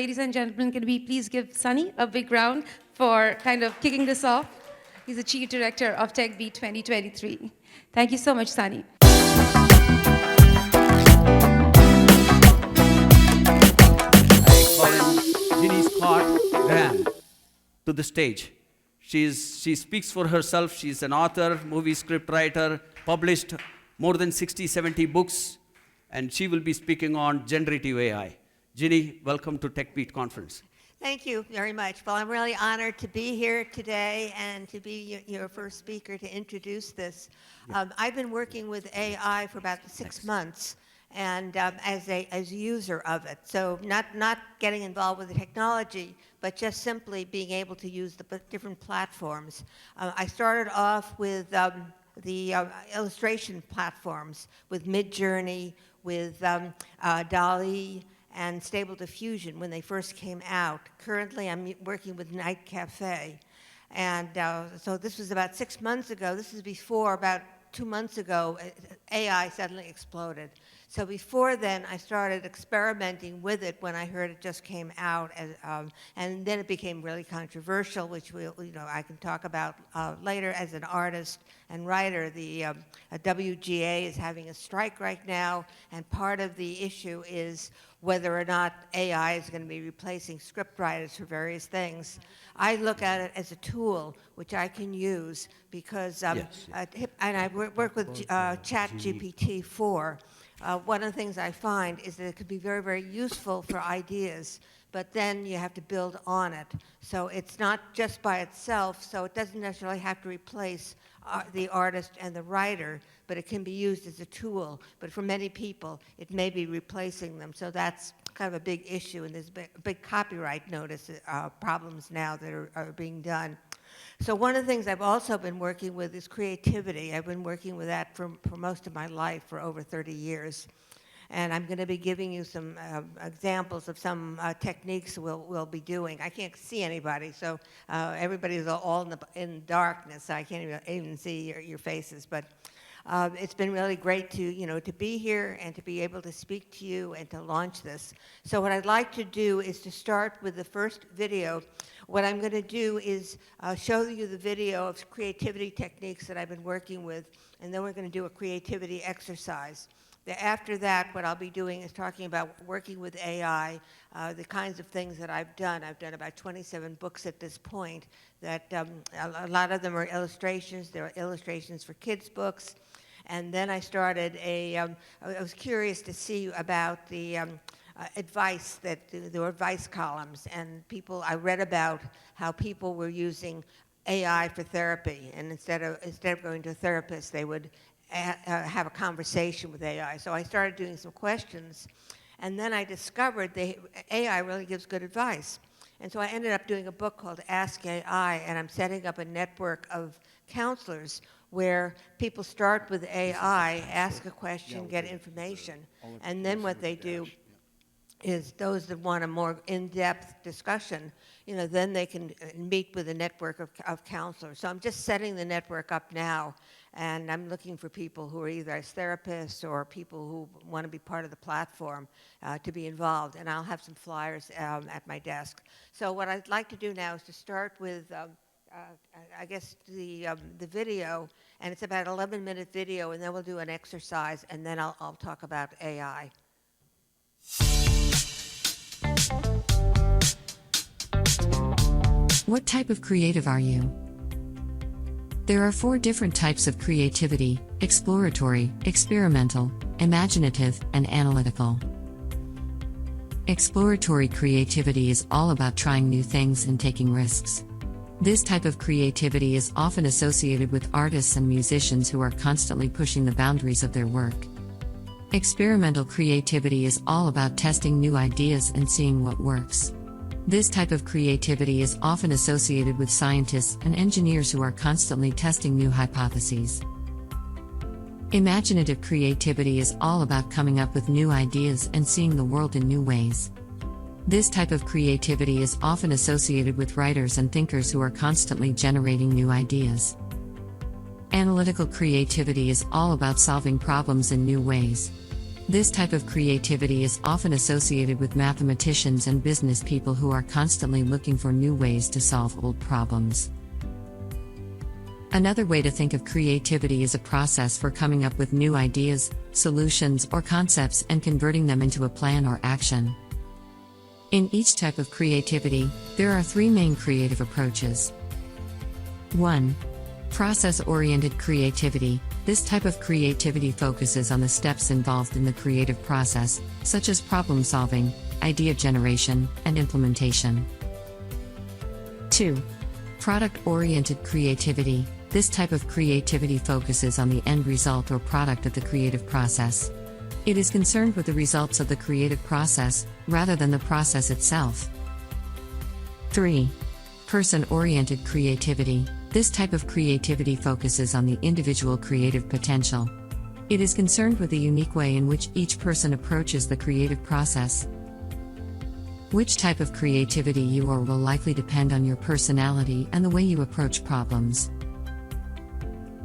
ladies and gentlemen, can we please give Sunny a big round for kind of kicking this off? He's the Chief Director of TechBeat 2023. Thank you so much, Sunny. Gini Scott to the stage. She speaks for herself. She's an author, movie script writer, published more than 60, 70 books, and she will be speaking on generative AI. Gini, welcome to TechBeat conference. Thank you very much. Well, I'm really honored to be here today and to be your first speaker to introduce this. Yeah. I've been working with AI for about 6 months, and as a user of it. So not getting involved with the technology, but just simply being able to use the different platforms. I started off with the illustration platforms, with Midjourney, with DALL-E, and Stable Diffusion when they first came out. Currently, I'm working with Night Cafe. And so this was about 6 months ago. This is before, about 2 months ago, AI suddenly exploded. So before then, I started experimenting with it when I heard it just came out, and then it became really controversial, which I can talk about later. As an artist and writer, the WGA is having a strike right now, and part of the issue is whether or not AI is going to be replacing script writers for various things. I look at it as a tool which I can use because, and I work with ChatGPT-4. One of the things I find is that it could be very, very useful for ideas, but then you have to build on it. So it's not just by itself, so it doesn't necessarily have to replace the artist and the writer, but it can be used as a tool. But for many people, it may be replacing them. So that's kind of a big issue, and there's big copyright notice problems now that are being done. So one of the things I've also been working with is creativity. I've been working with that for most of my life, for over 30 years. And I'm going to be giving you some examples of some techniques we'll be doing. I can't see anybody, so everybody's all in darkness. I can't even see your faces. But it's been really great to be here and to be able to speak to you and to launch this. So what I'd like to do is to start with the first video. What I'm going to do is show you the video of creativity techniques that I've been working with, and then we're going to do a creativity exercise. After that, what I'll be doing is talking about working with AI, the kinds of things that I've done. I've done about 27 books at this point. That a lot of them are illustrations. There are illustrations for kids' books. And then I started I was curious to see about the advice, that there were advice columns, and I read about how people were using AI for therapy, and instead of going to a therapist, they would have a conversation with AI. So I started doing some questions, and then I discovered AI really gives good advice. And so I ended up doing a book called Ask AI, and I'm setting up a network of counselors where people start with AI, ask a question, get information, and then what they do is those that want a more in-depth discussion, then they can meet with a network of counselors. So I'm just setting the network up now, and I'm looking for people who are either as therapists or people who want to be part of the platform to be involved. And I'll have some flyers at my desk. So what I'd like to do now is to start with, I guess, the video, and it's about an 11-minute video, and then we'll do an exercise, and then I'll talk about AI. What type of creative are you? There are 4 different types of creativity: exploratory, experimental, imaginative, and analytical. Exploratory creativity is all about trying new things and taking risks. This type of creativity is often associated with artists and musicians who are constantly pushing the boundaries of their work. Experimental creativity is all about testing new ideas and seeing what works. This type of creativity is often associated with scientists and engineers who are constantly testing new hypotheses. Imaginative creativity is all about coming up with new ideas and seeing the world in new ways. This type of creativity is often associated with writers and thinkers who are constantly generating new ideas. Analytical creativity is all about solving problems in new ways. This type of creativity is often associated with mathematicians and business people who are constantly looking for new ways to solve old problems. Another way to think of creativity is a process for coming up with new ideas, solutions, or concepts and converting them into a plan or action. In each type of creativity, there are three main creative approaches. 1. Process-oriented creativity. This type of creativity focuses on the steps involved in the creative process, such as problem solving, idea generation, and implementation. 2. Product-oriented creativity. This type of creativity focuses on the end result or product of the creative process. It is concerned with the results of the creative process, rather than the process itself. 3. Person-oriented creativity. This type of creativity focuses on the individual creative potential. It is concerned with the unique way in which each person approaches the creative process. Which type of creativity you are will likely depend on your personality and the way you approach problems.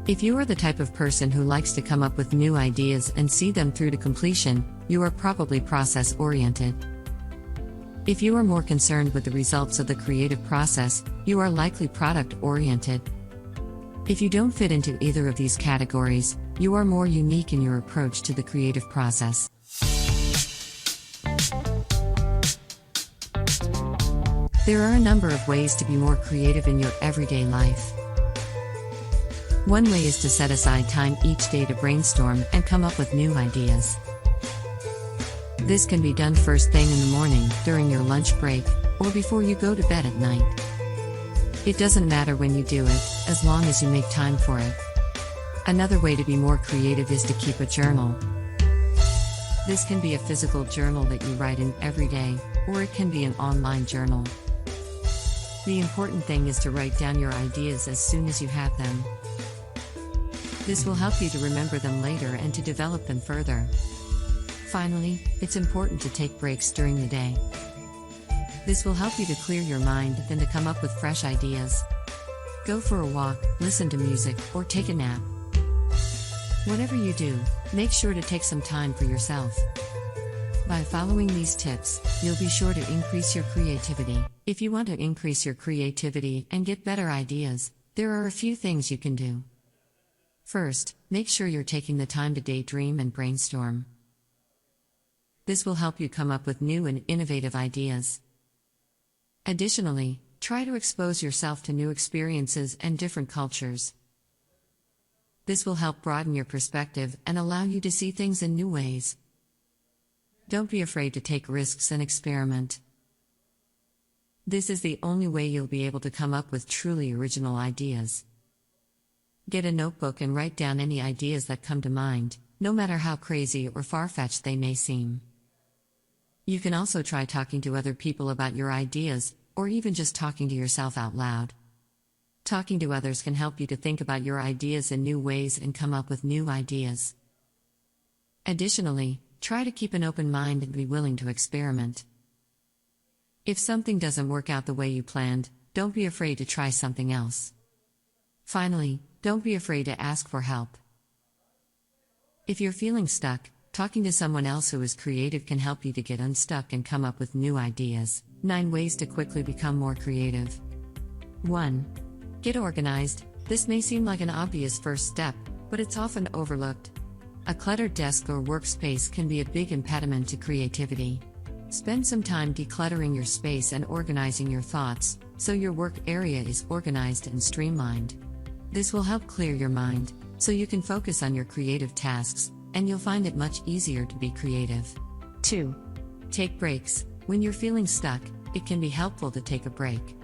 If you are the type of person who likes to come up with new ideas and see them through to completion, you are probably process-oriented. If you are more concerned with the results of the creative process, you are likely product-oriented. If you don't fit into either of these categories, you are more unique in your approach to the creative process. There are a number of ways to be more creative in your everyday life. One way is to set aside time each day to brainstorm and come up with new ideas. This can be done first thing in the morning, during your lunch break, or before you go to bed at night. It doesn't matter when you do it, as long as you make time for it. Another way to be more creative is to keep a journal. This can be a physical journal that you write in every day, or it can be an online journal. The important thing is to write down your ideas as soon as you have them. This will help you to remember them later and to develop them further. Finally, it's important to take breaks during the day. This will help you to clear your mind and to come up with fresh ideas. Go for a walk, listen to music, or take a nap. Whatever you do, make sure to take some time for yourself. By following these tips, you'll be sure to increase your creativity. If you want to increase your creativity and get better ideas, there are a few things you can do. First, make sure you're taking the time to daydream and brainstorm. This will help you come up with new and innovative ideas. Additionally, try to expose yourself to new experiences and different cultures. This will help broaden your perspective and allow you to see things in new ways. Don't be afraid to take risks and experiment. This is the only way you'll be able to come up with truly original ideas. Get a notebook and write down any ideas that come to mind, no matter how crazy or far-fetched they may seem. You can also try talking to other people about your ideas, or even just talking to yourself out loud. Talking to others can help you to think about your ideas in new ways and come up with new ideas. Additionally, try to keep an open mind and be willing to experiment. If something doesn't work out the way you planned, don't be afraid to try something else. Finally, don't be afraid to ask for help. If you're feeling stuck, talking to someone else who is creative can help you to get unstuck and come up with new ideas. 9 ways to quickly become more creative. 1. Get organized. This may seem like an obvious first step, but it's often overlooked. A cluttered desk or workspace can be a big impediment to creativity. Spend some time decluttering your space and organizing your thoughts, so your work area is organized and streamlined. This will help clear your mind, so you can focus on your creative tasks, and you'll find it much easier to be creative. 2. Take breaks. When you're feeling stuck, it can be helpful to take a break.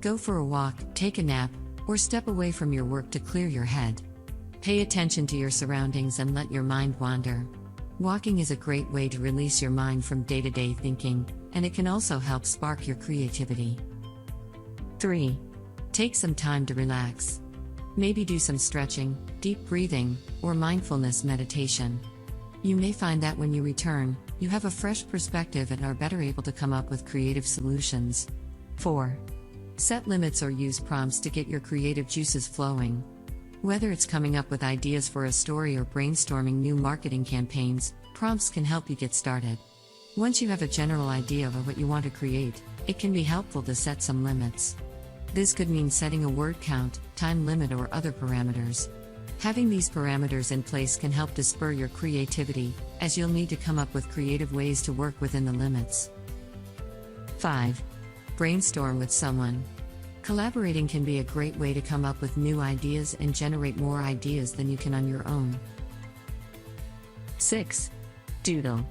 Go for a walk, take a nap, or step away from your work to clear your head. Pay attention to your surroundings and let your mind wander. Walking is a great way to release your mind from day-to-day thinking, and it can also help spark your creativity. 3. Take some time to relax. Maybe do some stretching, deep breathing, or mindfulness meditation. You may find that when you return, you have a fresh perspective and are better able to come up with creative solutions. 4. Set limits or use prompts to get your creative juices flowing. Whether it's coming up with ideas for a story or brainstorming new marketing campaigns, Prompts can help you get started. Once you have a general idea of what you want to create, it can be helpful to set some limits. This could mean setting a word count, time limit, or other parameters. Having these parameters in place can help to spur your creativity, as you'll need to come up with creative ways to work within the limits. 5. Brainstorm with someone. Collaborating can be a great way to come up with new ideas and generate more ideas than you can on your own. 6. Doodle.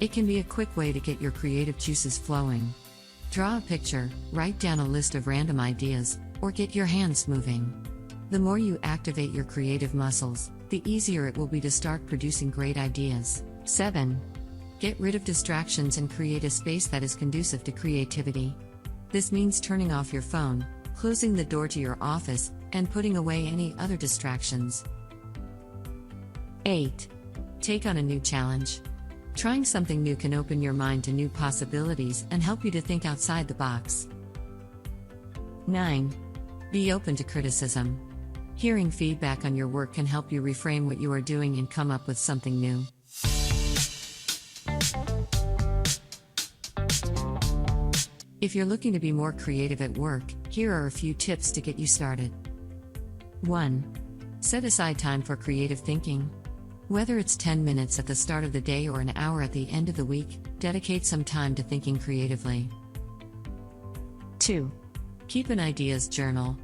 It can be a quick way to get your creative juices flowing. Draw a picture, write down a list of random ideas, or get your hands moving. The more you activate your creative muscles, the easier it will be to start producing great ideas. 7. Get rid of distractions and create a space that is conducive to creativity. This means turning off your phone, closing the door to your office, and putting away any other distractions. 8. Take on a new challenge. Trying something new can open your mind to new possibilities and help you to think outside the box. 9. Be open to criticism. Hearing feedback on your work can help you reframe what you are doing and come up with something new. If you're looking to be more creative at work, here are a few tips to get you started. 1. Set aside time for creative thinking. Whether it's 10 minutes at the start of the day or an hour at the end of the week, dedicate some time to thinking creatively. 2. Keep an ideas journal.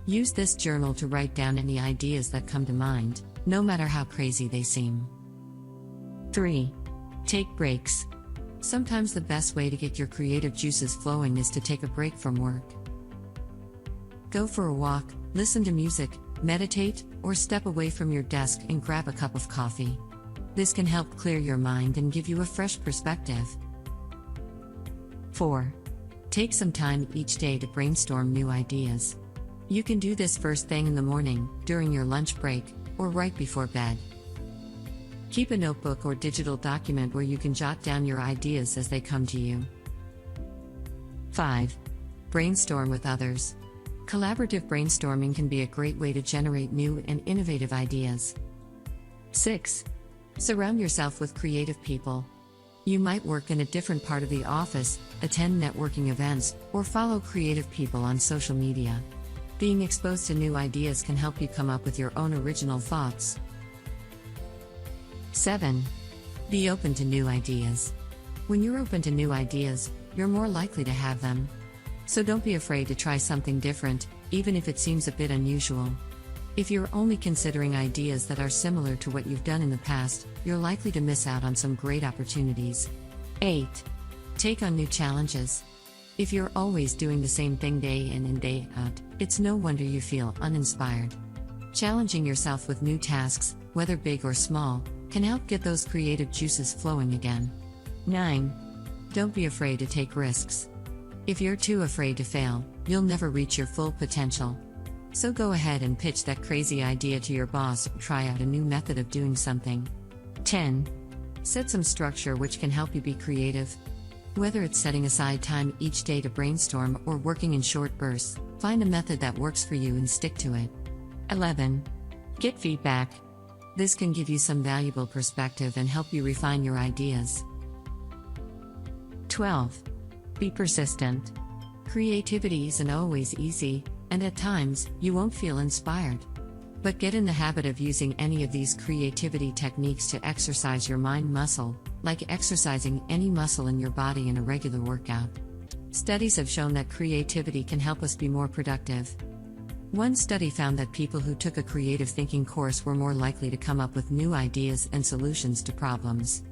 Use this journal to write down any ideas that come to mind, no matter how crazy they seem. 3. Take breaks. Sometimes the best way to get your creative juices flowing is to take a break from work. Go for a walk, listen to music, meditate, or step away from your desk and grab a cup of coffee. This can help clear your mind and give you a fresh perspective. 4. Take some time each day to brainstorm new ideas. You can do this first thing in the morning, during your lunch break, or right before bed. Keep a notebook or digital document where you can jot down your ideas as they come to you. 5. Brainstorm with others. Collaborative brainstorming can be a great way to generate new and innovative ideas. 6. Surround yourself with creative people. You might work in a different part of the office, attend networking events, or follow creative people on social media. Being exposed to new ideas can help you come up with your own original thoughts. 7. Be open to new ideas. When you're open to new ideas, you're more likely to have them. So don't be afraid to try something different, even if it seems a bit unusual. If you're only considering ideas that are similar to what you've done in the past, you're likely to miss out on some great opportunities. 8. Take on new challenges. If you're always doing the same thing day in and day out, it's no wonder you feel uninspired. Challenging yourself with new tasks, whether big or small, can help get those creative juices flowing again. 9. Don't be afraid to take risks. If you're too afraid to fail, you'll never reach your full potential. So go ahead and pitch that crazy idea to your boss or try out a new method of doing something. 10. Set some structure which can help you be creative. Whether it's setting aside time each day to brainstorm or working in short bursts, find a method that works for you and stick to it. 11. Get feedback. This can give you some valuable perspective and help you refine your ideas. 12. Be persistent. Creativity isn't always easy, and at times, you won't feel inspired. But get in the habit of using any of these creativity techniques to exercise your mind muscle, like exercising any muscle in your body in a regular workout. Studies have shown that creativity can help us be more productive. One study found that people who took a creative thinking course were more likely to come up with new ideas and solutions to problems.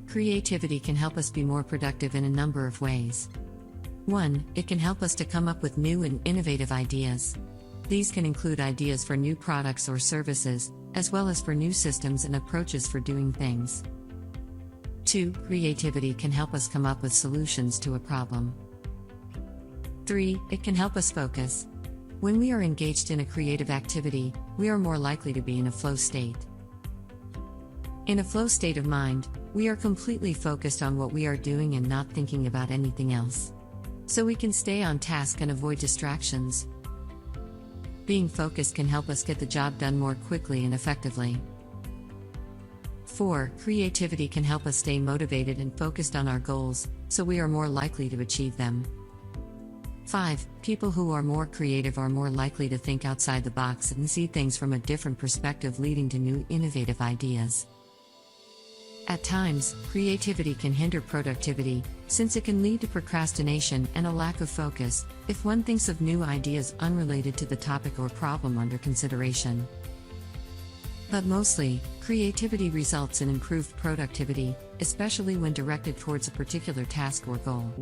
Creativity can help us be more productive in a number of ways. 1. It can help us to come up with new and innovative ideas. These can include ideas for new products or services, as well as for new systems and approaches for doing things. 2. Creativity can help us come up with solutions to a problem. 3. It can help us focus. When we are engaged in a creative activity, we are more likely to be in a flow state. In a flow state of mind, we are completely focused on what we are doing and not thinking about anything else. So we can stay on task and avoid distractions. Being focused can help us get the job done more quickly and effectively. 4. Creativity can help us stay motivated and focused on our goals, so we are more likely to achieve them. 5. People who are more creative are more likely to think outside the box and see things from a different perspective, leading to new innovative ideas. At times, creativity can hinder productivity, since it can lead to procrastination and a lack of focus, if one thinks of new ideas unrelated to the topic or problem under consideration. But mostly, creativity results in improved productivity, especially when directed towards a particular task or goal.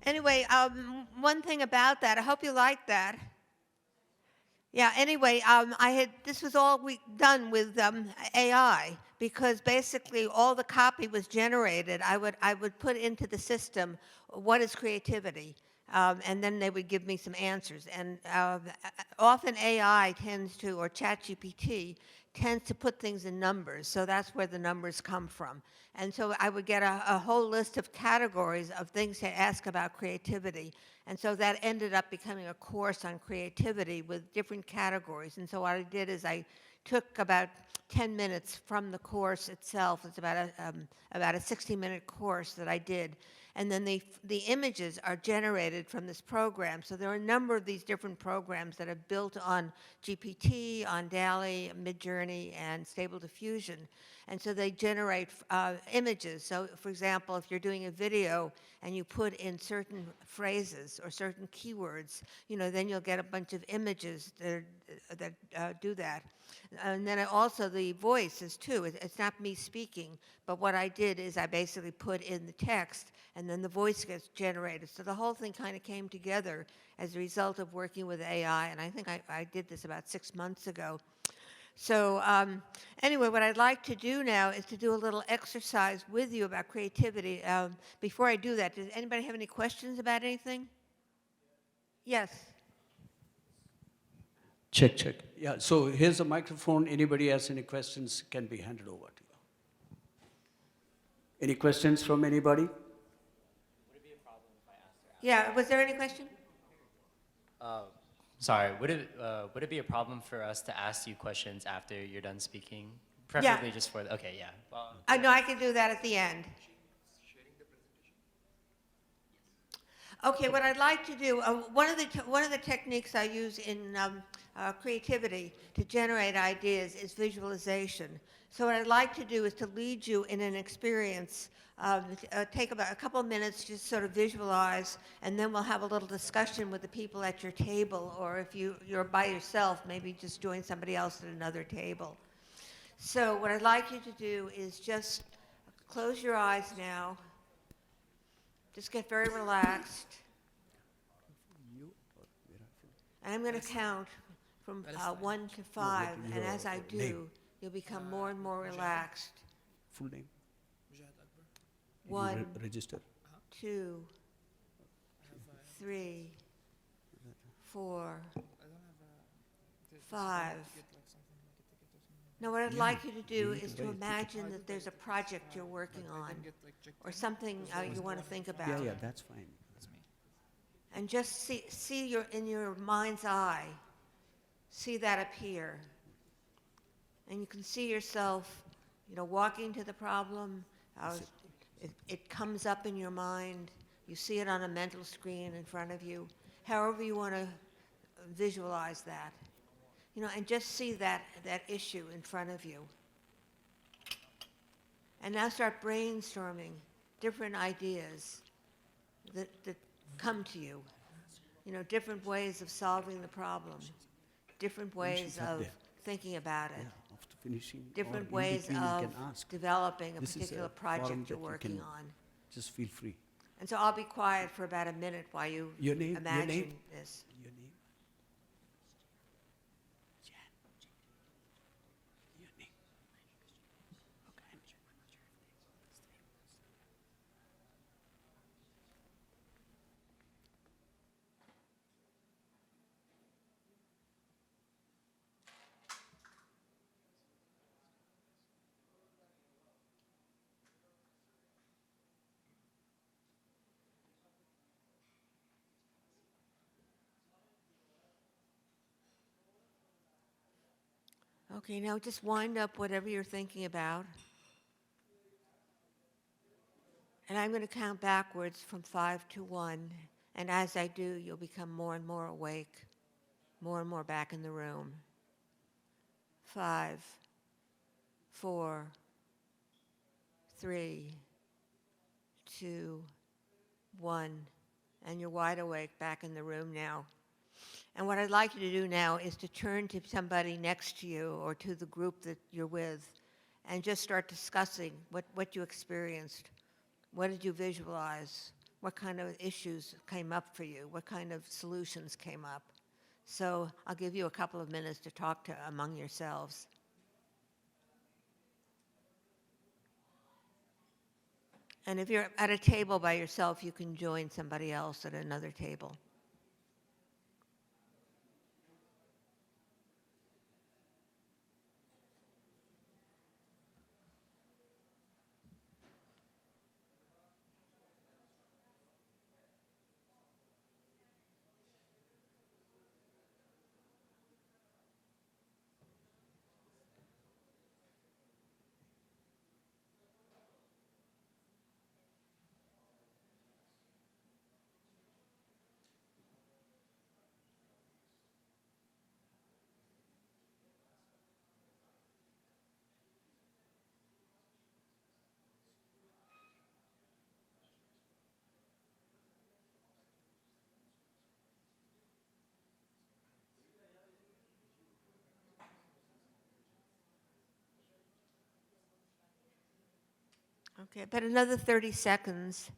Anyway, one thing about that, I hope you like that. Yeah, anyway, this was all done with AI, because basically all the copy was generated. I would put into the system, what is creativity? And then they would give me some answers. And often AI tends to, or ChatGPT, tends to put things in numbers. So that's where the numbers come from. And so I would get a whole list of categories of things to ask about creativity. And so that ended up becoming a course on creativity with different categories. And so what I did is I took about 10 minutes from the course itself. It's about a 60-minute course that I did. And then the images are generated from this program. So there are a number of these different programs that are built on GPT, on DALL-E, Midjourney, and Stable Diffusion. And so they generate images. So for example, if you're doing a video and you put in certain phrases or certain keywords, then you'll get a bunch of images that do that. And then also the voices too. It's not me speaking, but what I did is I basically put in the text and then the voice gets generated. So the whole thing kind of came together as a result of working with AI, and I think I did this about 6 months ago. So anyway, what I'd like to do now is to do a little exercise with you about creativity. Before I do that, does anybody have any questions about anything? Yes. Check, check. Yeah, so here's a microphone. Anybody has any questions can be handed over to you. Any questions from anybody? Would it be a problem if I asked her? Yeah, was there any question? Sorry, would it be a problem for us to ask you questions after you're done speaking? Preferably just for okay, yeah. Well, No, I can do that at the end. Okay, what I'd like to do, one of the techniques I use in creativity to generate ideas is visualization. So what I'd like to do is to lead you in an experience. Take about a couple of minutes, just sort of visualize, and then we'll have a little discussion with the people at your table, or if you're by yourself, maybe just join somebody else at another table. So what I'd like you to do is just close your eyes now. Just get very relaxed. And I'm going to count from 1 to 5, and as I do, you'll become more and more relaxed. Full name? 1, Register. 2, 3, 4, 5. Now what I'd like you to do is to imagine that there's a project you're working on, or something you want to think about. Yeah, that's fine. And just see in your mind's eye, see that appear. And you can see yourself, walking to the problem. It comes up in your mind. You see it on a mental screen in front of you. However you want to visualize that. And just see that issue in front of you. And now start brainstorming different ideas that come to you. Different ways of solving the problem. Different ways of thinking about it. After finishing, Different or in ways between, you of can ask. developing a This is particular a forum project you're that you working can on. Just feel free. And so I'll be quiet for about a minute while you Your name? imagine this. Your name? Your name? Okay, now just wind up whatever you're thinking about. And I'm going to count backwards from 5 to 1. And as I do, you'll become more and more awake, more and more back in the room. 5, 4, 3, 2, 1. And you're wide awake back in the room now. And what I'd like you to do now is to turn to somebody next to you or to the group that you're with and just start discussing what you experienced. What did you visualize? What kind of issues came up for you? What kind of solutions came up? So I'll give you a couple of minutes to talk to among yourselves. And if you're at a table by yourself, you can join somebody else at another table. Okay, but another 30 seconds.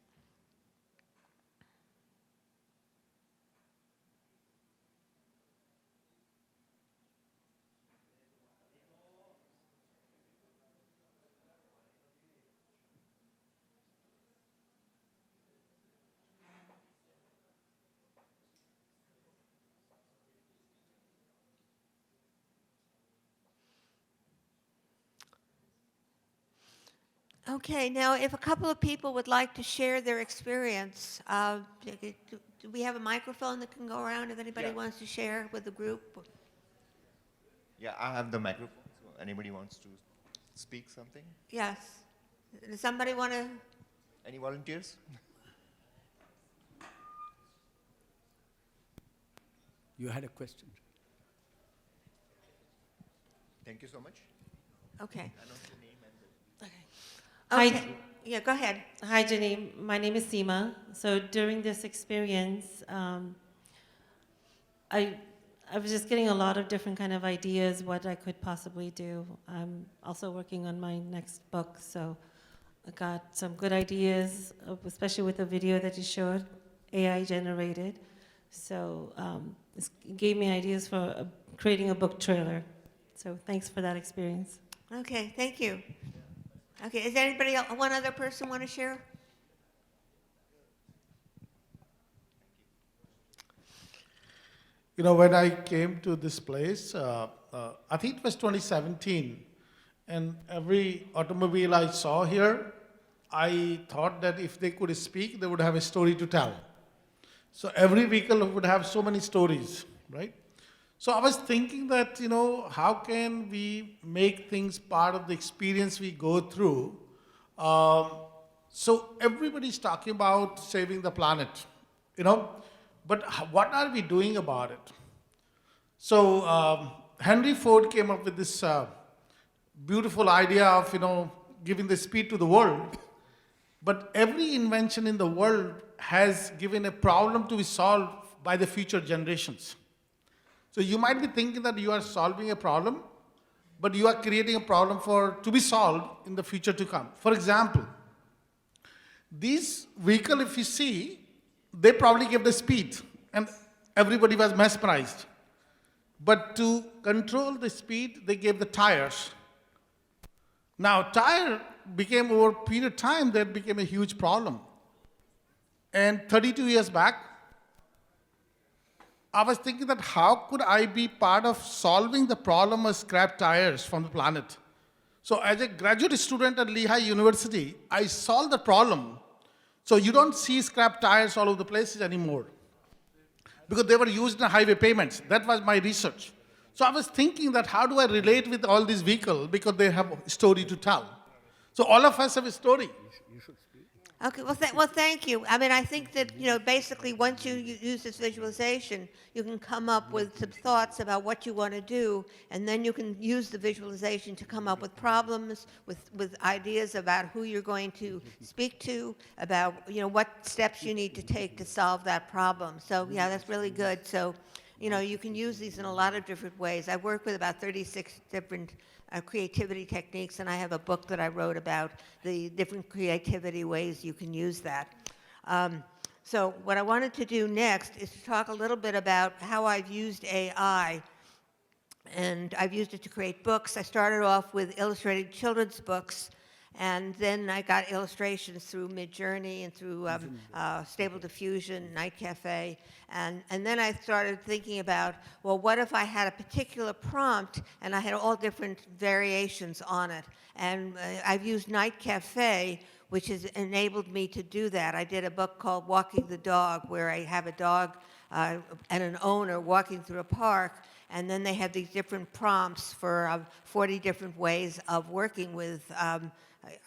Okay, now if a couple of people would like to share their experience, do we have a microphone that can go around if anybody wants to share with the group? Yeah, I have the microphone, so anybody wants to speak something? Yes. Does somebody want to? Any volunteers? You had a question. Thank you so much. Okay. Announce your name and the... Hi. Okay. Yeah, go ahead. Hi, Gini. My name is Seema. So during this experience, I was just getting a lot of different kind of ideas what I could possibly do. I'm also working on my next book, so I got some good ideas, especially with the video that you showed, AI generated. So it gave me ideas for creating a book trailer. So thanks for that experience. Okay, thank you. Okay, is anybody else, one other person want to share? You know, when I came to this place, I think it was 2017, and every automobile I saw here, I thought that if they could speak, they would have a story to tell. So every vehicle would have so many stories, right? So I was thinking that, you know, how can we make things part of the experience we go through? So everybody's talking about saving the planet, you know, but what are we doing about it? So Henry Ford came up with this beautiful idea of, you know, giving the speed to the world. But every invention in the world has given a problem to be solved by the future generations. So you might be thinking that you are solving a problem, but you are creating a problem to be solved in the future to come. For example, these vehicles, if you see, they probably gave the speed, and everybody was mesmerized. But to control the speed, they gave the tires. Now, tire became, over a period of time, that became a huge problem. And 32 years back, I was thinking that how could I be part of solving the problem of scrap tires from the planet? So as a graduate student at Lehigh University, I solved the problem. So you don't see scrap tires all over the places anymore, because they were used in highway payments. That was my research. So I was thinking that how do I relate with all these vehicles because they have a story to tell. So all of us have a story. Okay, well, thank you. I mean, I think that, basically once you use this visualization, you can come up with some thoughts about what you want to do, and then you can use the visualization to come up with problems, with ideas about who you're going to speak to, about, what steps you need to take to solve that problem. So, yeah, that's really good. So, you can use these in a lot of different ways. I work with about 36 different creativity techniques, and I have a book that I wrote about the different creativity ways you can use that. So what I wanted to do next is to talk a little bit about how I've used AI, and I've used it to create books. I started off with illustrated children's books, and then I got illustrations through Midjourney and through Stable Diffusion, Night Cafe. And then I started thinking about, well, what if I had a particular prompt and I had all different variations on it? And I've used Night Cafe, which has enabled me to do that. I did a book called Walking the Dog, where I have a dog and an owner walking through a park, and then they have these different prompts for 40 different ways of working with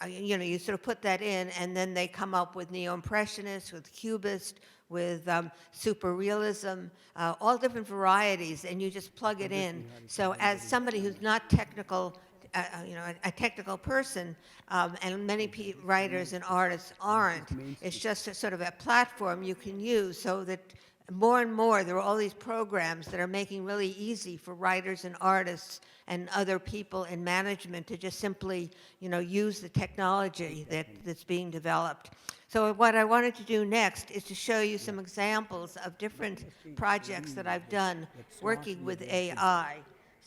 you sort of put that in, and then they come up with neo-impressionist, with cubist, with super realism, all different varieties, and you just plug it in. So as somebody who's not technical, a technical person, and many writers and artists aren't, it's just a sort of a platform you can use so that more and more there are all these programs that are making really easy for writers and artists and other people in management to just simply, use the technology that's being developed. So what I wanted to do next is to show you some examples of different projects that I've done working with AI.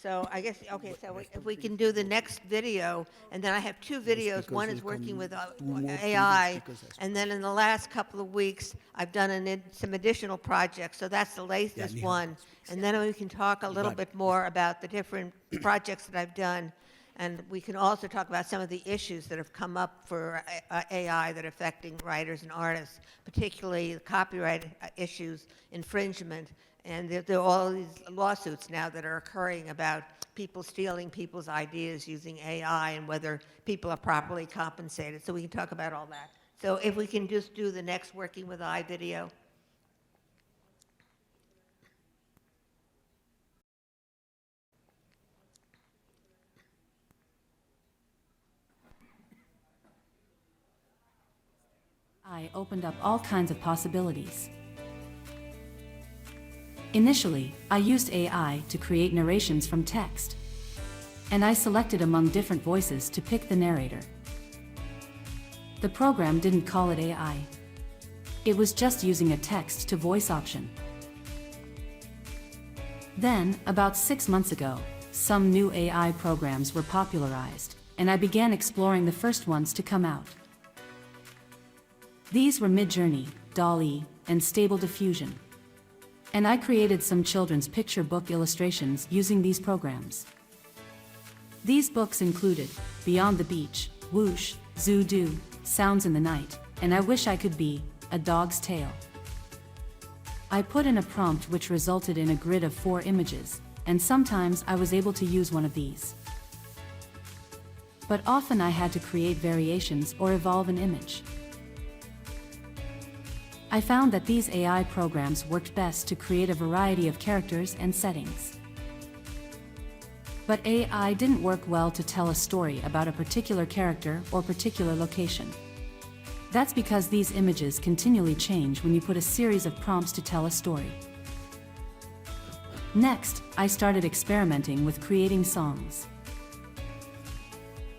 So I guess, okay, so if we can do the next video, and then I have two videos. One is working with AI, and then in the last couple of weeks, I've done some additional projects. So that's the latest one. And then we can talk a little bit more about the different projects that I've done. And we can also talk about some of the issues that have come up for AI that are affecting writers and artists, particularly copyright issues, infringement. And there are all these lawsuits now that are occurring about people stealing people's ideas using AI and whether people are properly compensated. So we can talk about all that. So if we can just do the next Working with AI video. I opened up all kinds of possibilities. Initially, I used AI to create narrations from text, and I selected among different voices to pick the narrator. The program didn't call it AI. It was just using a text-to-voice option. Then, about 6 months ago, some new AI programs were popularized, and I began exploring the first ones to come out. These were Midjourney, DALL-E, and Stable Diffusion. And I created some children's picture book illustrations using these programs. These books included Beyond the Beach, Whoosh, Zoo Doo, Sounds in the Night, and I Wish I Could Be, A Dog's Tale. I put in a prompt which resulted in a grid of 4 images, and sometimes I was able to use one of these. But often I had to create variations or evolve an image. I found that these AI programs worked best to create a variety of characters and settings. But AI didn't work well to tell a story about a particular character or particular location. That's because these images continually change when you put a series of prompts to tell a story. Next, I started experimenting with creating songs.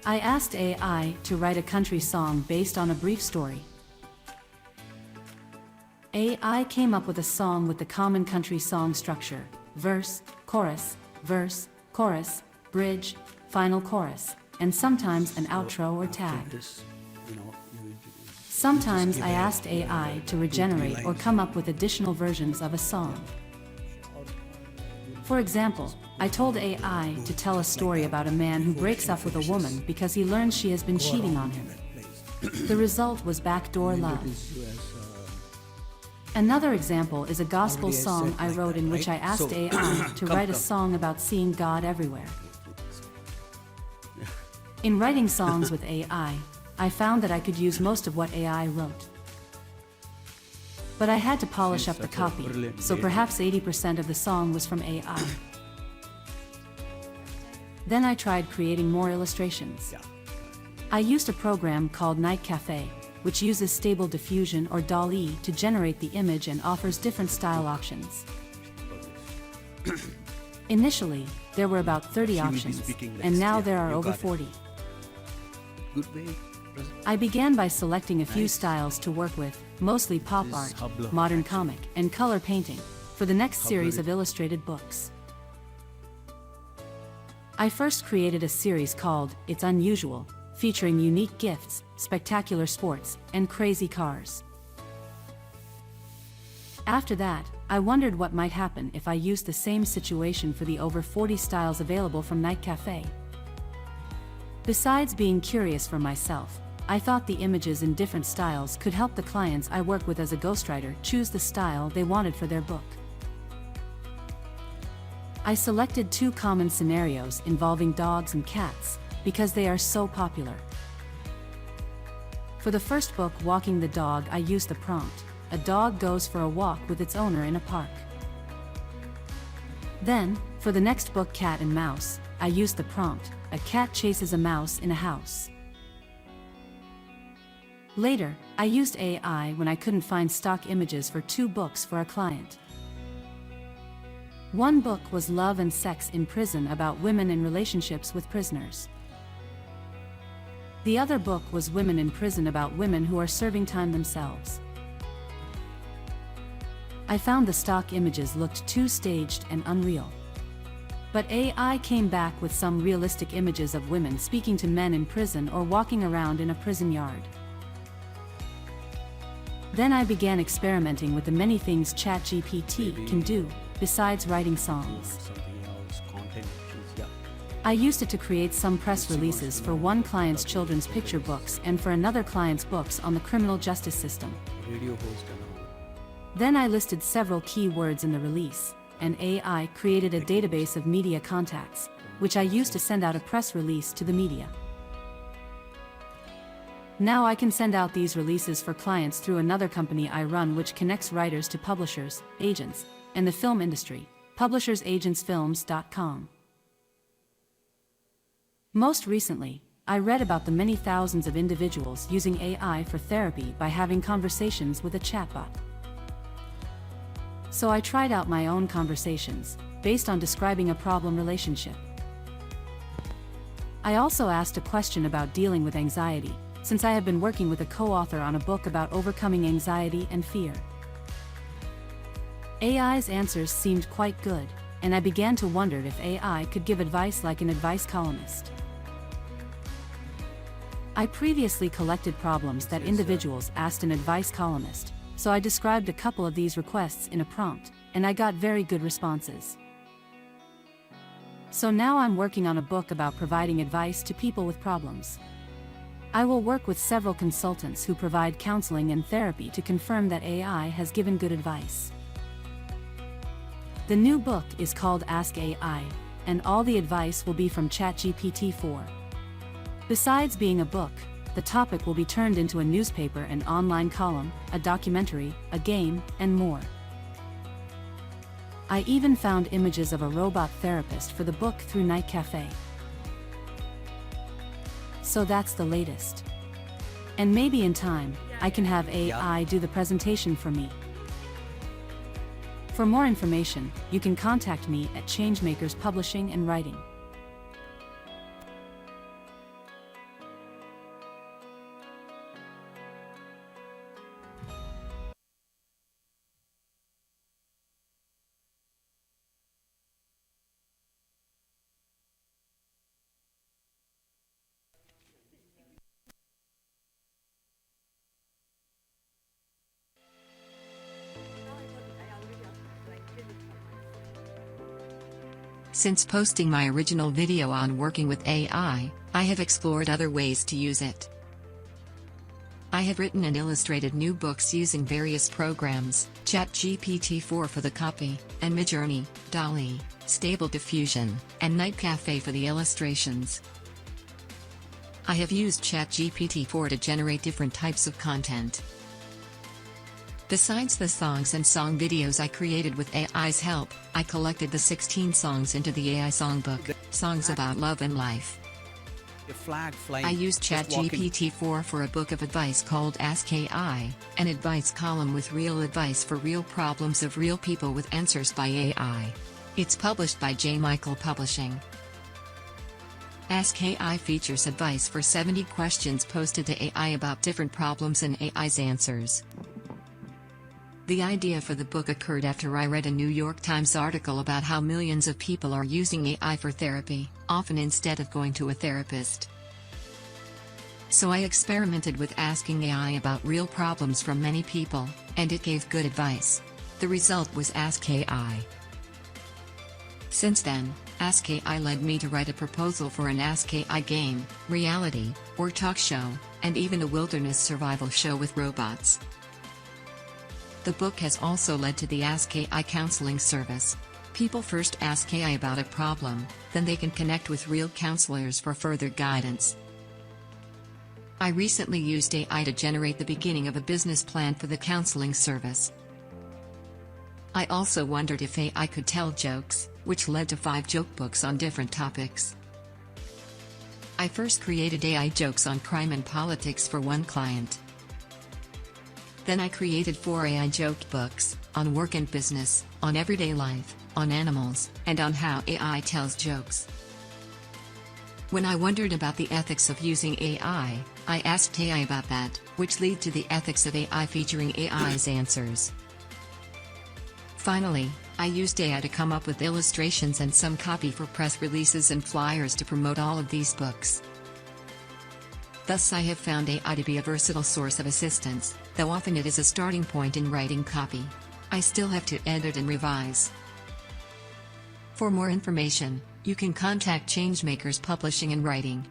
I asked AI to write a country song based on a brief story. AI came up with a song with the common country song structure: verse, chorus, bridge, final chorus, and sometimes an outro or tag. Sometimes I asked AI to regenerate or come up with additional versions of a song. For example, I told AI to tell a story about a man who breaks up with a woman because he learns she has been cheating on him. The result was Backdoor Love. Another example is a gospel Already I song said I like wrote that, in which I right? asked So, AI to write a song about seeing God everywhere. In writing songs with AI, I found that I could use most of what AI wrote. But I had to polish She's up the such a copy, brilliant so lady. perhaps 80% of the song was from AI. Then I tried creating more illustrations. Yeah. I used a program called Night Cafe, which uses Stable Diffusion or DALL-E to generate the image and offers different style options. Initially, there were about 30 She will be options, speaking and next, now yeah, there are you over got it. 40. Good way. I began by selecting a few Nice. styles to work with, mostly pop This is art, Hublo, modern comic, and color painting, for the next series Hublo. of illustrated books. I first created a series called It's Unusual, featuring unique gifts, spectacular sports, and crazy cars. After that, I wondered what might happen if I used the same situation for the over 40 styles available from Night Cafe. Besides being curious for myself, I thought the images in different styles could help the clients I work with as a ghostwriter choose the style they wanted for their book. I selected 2 common scenarios involving dogs and cats, because they are so popular. For the first book, Walking the Dog, I used the prompt, a dog goes for a walk with its owner in a park. Then, for the next book, Cat and Mouse, I used the prompt, a cat chases a mouse in a house. Later, I used AI when I couldn't find stock images for 2 books for a client. One book was Love and Sex in Prison, about women in relationships with prisoners. The other book was Women in Prison, about women who are serving time themselves. I found the stock images looked too staged and unreal. But AI came back with some realistic images of women speaking to men in prison or walking around in a prison yard. Then I began experimenting with the many things ChatGPT can do, besides writing songs. Something else, content issues, yeah. I used it to create some press releases for one client's children's picture books and for another client's books on the criminal justice system. Radio host and all. Then I listed several key words in the release, and AI created a database of media contacts, which I used to send out a press release to the media. Now I can send out these releases for clients through another company I run, which connects writers to publishers, agents, and the film industry, publishersagentsfilms.com. Most recently, I read about the many thousands of individuals using AI for therapy by having conversations with a chatbot. So I tried out my own conversations, based on describing a problem relationship. I also asked a question about dealing with anxiety, since I have been working with a co-author on a book about overcoming anxiety and fear. AI's answers seemed quite good, and I began to wonder if AI could give advice like an advice columnist. I previously collected problems that individuals asked an advice columnist, so I described a couple of these requests in a prompt, and I got very good responses. So now I'm working on a book about providing advice to people with problems. I will work with several consultants who provide counseling and therapy to confirm that AI has given good advice. The new book is called Ask AI, and all the advice will be from ChatGPT-4. Besides being a book, the topic will be turned into a newspaper, an online column, a documentary, a game, and more. I even found images of a robot therapist for the book through Night Cafe. So that's the latest. And maybe in time, I can have AI do the presentation for me. For more information, you can contact me at Changemakers Publishing and Writing. Since posting my original video on working with AI, I have explored other ways to use it. I have written and illustrated new books using various programs, ChatGPT-4 for the copy, and Midjourney, DALL-E, Stable Diffusion, and Night Cafe for the illustrations. I have used ChatGPT-4 to generate different types of content. Besides the songs and song videos I created with AI's help, I collected the 16 songs into the AI songbook, Songs About Love and Life. A flag flying. I used just walking. ChatGPT-4 for a book of advice called Ask AI, an advice column with real advice for real problems of real people with answers by AI. It's published by J. Michael Publishing. Ask AI features advice for 70 questions posted to AI about different problems and AI's answers. The idea for the book occurred after I read a New York Times article about how millions of people are using AI for therapy, often instead of going to a therapist. So I experimented with asking AI about real problems from many people, and it gave good advice. The result was Ask AI. Since then, Ask AI led me to write a proposal for an Ask AI game, reality, or talk show, and even a wilderness survival show with robots. The book has also led to the Ask AI counseling service. People first ask AI about a problem, then they can connect with real counselors for further guidance. I recently used AI to generate the beginning of a business plan for the counseling service. I also wondered if AI could tell jokes, which led to 5 joke books on different topics. I first created AI jokes on crime and politics for one client. Then I created 4 AI joke books, on work and business, on everyday life, on animals, and on how AI tells jokes. When I wondered about the ethics of using AI, I asked AI about that, which led to the ethics of AI featuring AI's answers. Finally, I used AI to come up with illustrations and some copy for press releases and flyers to promote all of these books. Thus I have found AI to be a versatile source of assistance, though often it is a starting point in writing copy. I still have to edit and revise. For more information, you can contact Changemakers Publishing and Writing.